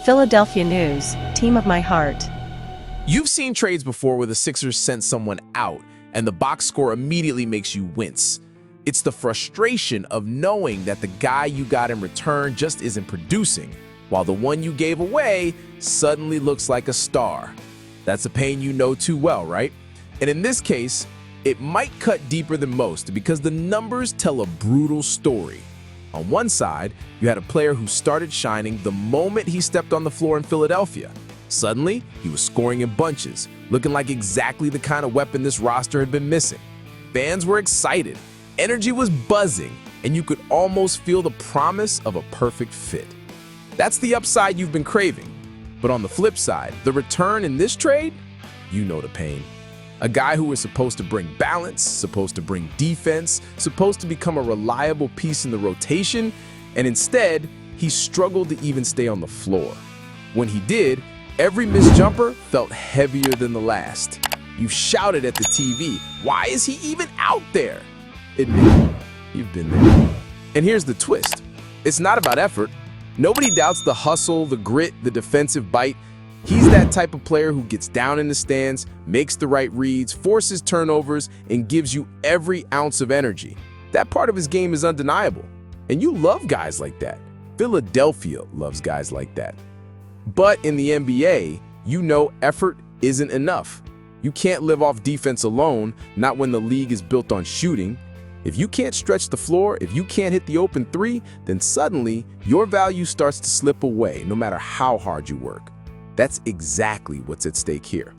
Philadelphia News, team of my heart. You've seen trades before where the Sixers sent someone out and the box score immediately makes you wince. It's the frustration of knowing that the guy you got in return just isn't producing, while the one you gave away suddenly looks like a star. That's a pain you know too well, right? And in this case, it might cut deeper than most because the numbers tell a brutal story. On one side, you had a player who started shining the moment he stepped on the floor in Philadelphia. Suddenly, he was scoring in bunches, looking like exactly the kind of weapon this roster had been missing. Fans were excited, energy was buzzing, and you could almost feel the promise of a perfect fit. That's the upside you've been craving. But on the flip side, the return in this trade, you know the pain. A guy who was supposed to bring balance, supposed to bring defense, supposed to become a reliable piece in the rotation, and instead, he struggled to even stay on the floor. When he did, every missed jumper felt heavier than the last. You shouted at the TV, "Why is he even out there?" Admit it, you've been there. And here's the twist. It's not about effort. Nobody doubts the hustle, the grit, the defensive bite. He's that type of player who gets down in the stands, makes the right reads, forces turnovers, and gives you every ounce of energy. That part of his game is undeniable. And you love guys like that. Philadelphia loves guys like that. But in the NBA, you know effort isn't enough. You can't live off defense alone, not when the league is built on shooting. If you can't stretch the floor, if you can't hit the open three, then suddenly your value starts to slip away no matter how hard you work. That's exactly what's at stake here.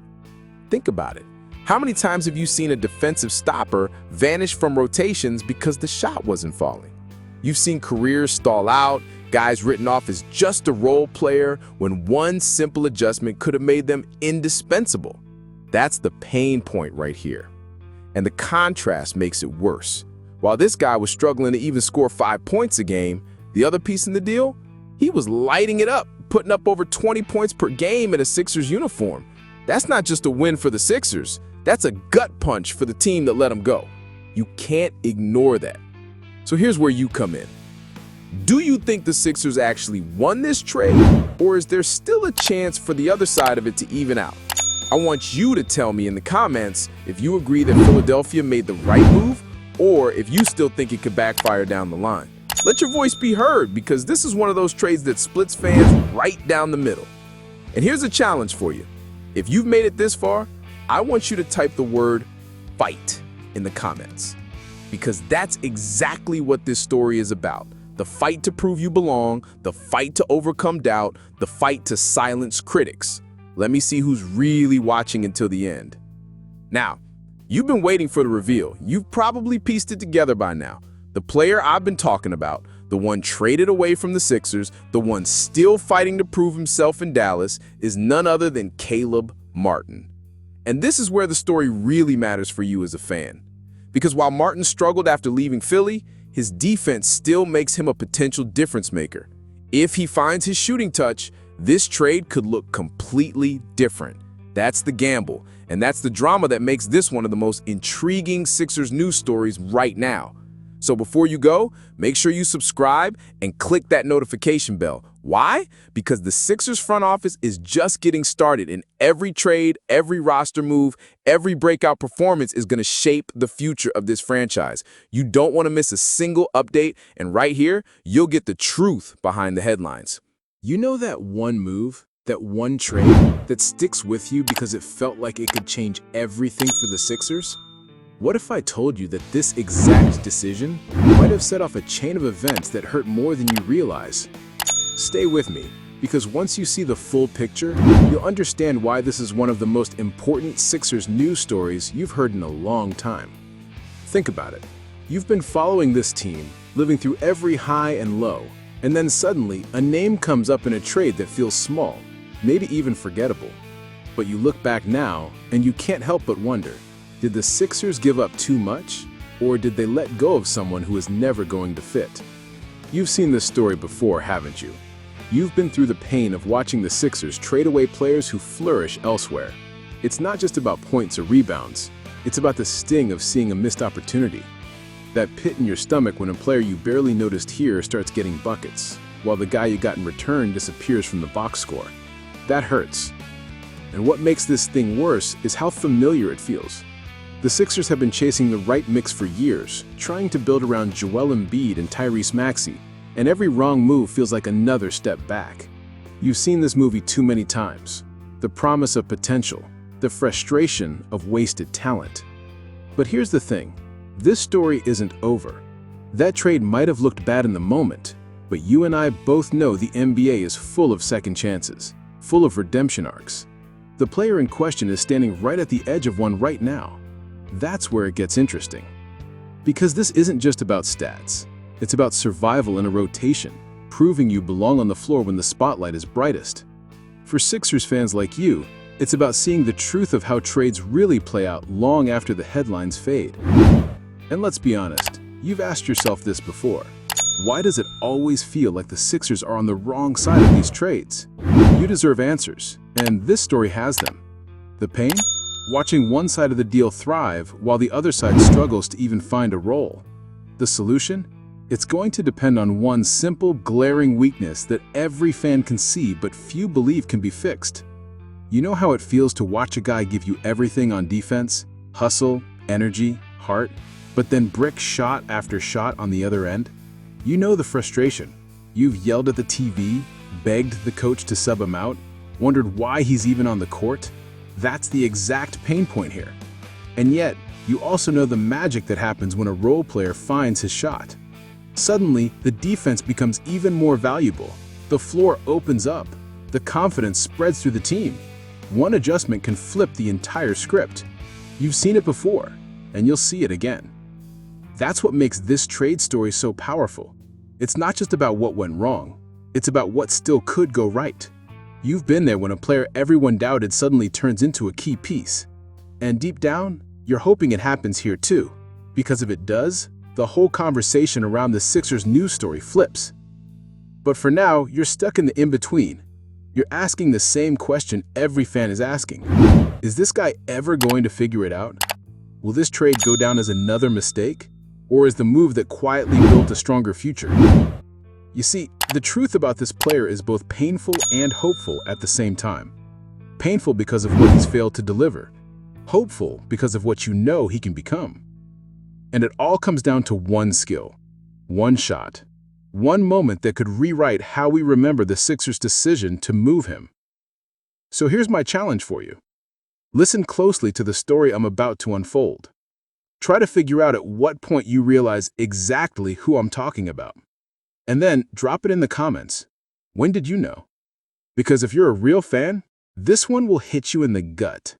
Think about it. How many times have you seen a defensive stopper vanish from rotations because the shot wasn't falling? You've seen careers stall out, guys written off as just a role player when one simple adjustment could have made them indispensable. That's the pain point right here. And the contrast makes it worse. While this guy was struggling to even score 5 points a game, the other piece in the deal, he was lighting it up, putting up over 20 points per game in a Sixers uniform. That's not just a win for the Sixers. That's a gut punch for the team that let him go. You can't ignore that. So here's where you come in. Do you think the Sixers actually won this trade, or is there still a chance for the other side of it to even out? I want you to tell me in the comments if you agree that Philadelphia made the right move, or if you still think it could backfire down the line. Let your voice be heard, because this is one of those trades that splits fans right down the middle. And here's a challenge for you. If you've made it this far, I want you to type the word fight in the comments, because that's exactly what this story is about. The fight to prove you belong, the fight to overcome doubt, the fight to silence critics. Let me see who's really watching until the end. Now, you've been waiting for the reveal. You've probably pieced it together by now. The player I've been talking about, the one traded away from the Sixers, the one still fighting to prove himself in Dallas, is none other than Caleb Martin. And this is where the story really matters for you as a fan. Because while Martin struggled after leaving Philly, his defense still makes him a potential difference maker. If he finds his shooting touch, this trade could look completely different. That's the gamble, and that's the drama that makes this one of the most intriguing Sixers news stories right now. So before you go, make sure you subscribe and click that notification bell. Why? Because the Sixers front office is just getting started, and every trade, every roster move, every breakout performance is going to shape the future of this franchise. You don't want to miss a single update, and right here, you'll get the truth behind the headlines. You know that one move, that one trade that sticks with you because it felt like it could change everything for the Sixers? What if I told you that this exact decision might have set off a chain of events that hurt more than you realize? Stay with me, because once you see the full picture, you'll understand why this is one of the most important Sixers news stories you've heard in a long time. Think about it. You've been following this team, living through every high and low, and then suddenly a name comes up in a trade that feels small, maybe even forgettable. But you look back now, and you can't help but wonder, did the Sixers give up too much, or did they let go of someone who is never going to fit? You've seen this story before, haven't you? You've been through the pain of watching the Sixers trade away players who flourish elsewhere. It's not just about points or rebounds. It's about the sting of seeing a missed opportunity. That pit in your stomach when a player you barely noticed here starts getting buckets. while the guy you got in return disappears from the box score. That hurts. And what makes this thing worse is how familiar it feels. The Sixers have been chasing the right mix for years, trying to build around Joel Embiid and Tyrese Maxey, and every wrong move feels like another step back. You've seen this movie too many times. The promise of potential, the frustration of wasted talent. But here's the thing, this story isn't over. That trade might have looked bad in the moment, but you and I both know the NBA is full of second chances, full of redemption arcs. The player in question is standing right at the edge of one right now. That's where it gets interesting. Because this isn't just about stats. It's about survival in a rotation, proving you belong on the floor when the spotlight is brightest. For Sixers fans like you, it's about seeing the truth of how trades really play out long after the headlines fade. And let's be honest, you've asked yourself this before. Why does it always feel like the Sixers are on the wrong side of these trades? You deserve answers, and this story has them. The pain? Watching one side of the deal thrive while the other side struggles to even find a role. The solution? It's going to depend on one simple, glaring weakness that every fan can see but few believe can be fixed. You know how it feels to watch a guy give you everything on defense? Hustle, energy, heart, but then brick shot after shot on the other end? You know the frustration. You've yelled at the TV, begged the coach to sub him out, wondered why he's even on the court. That's the exact pain point here. And yet, you also know the magic that happens when a role player finds his shot. Suddenly, the defense becomes even more valuable. The floor opens up. The confidence spreads through the team. One adjustment can flip the entire script. You've seen it before, and you'll see it again. That's what makes this trade story so powerful. It's not just about what went wrong. It's about what still could go right. You've been there when a player everyone doubted suddenly turns into a key piece. And deep down, you're hoping it happens here too. Because if it does, the whole conversation around the Sixers news story flips. But for now, you're stuck in the in-between. You're asking the same question every fan is asking. Is this guy ever going to figure it out? Will this trade go down as another mistake? Or is the move that quietly built a stronger future? You see, the truth about this player is both painful and hopeful at the same time. Painful because of what he's failed to deliver. Hopeful because of what you know he can become. And it all comes down to one skill, one shot, one moment that could rewrite how we remember the Sixers' decision to move him. So here's my challenge for you. Listen closely to the story I'm about to unfold. Try to figure out at what point you realize exactly who I'm talking about. And then drop it in the comments. When did you know? Because if you're a real fan, this one will hit you in the gut.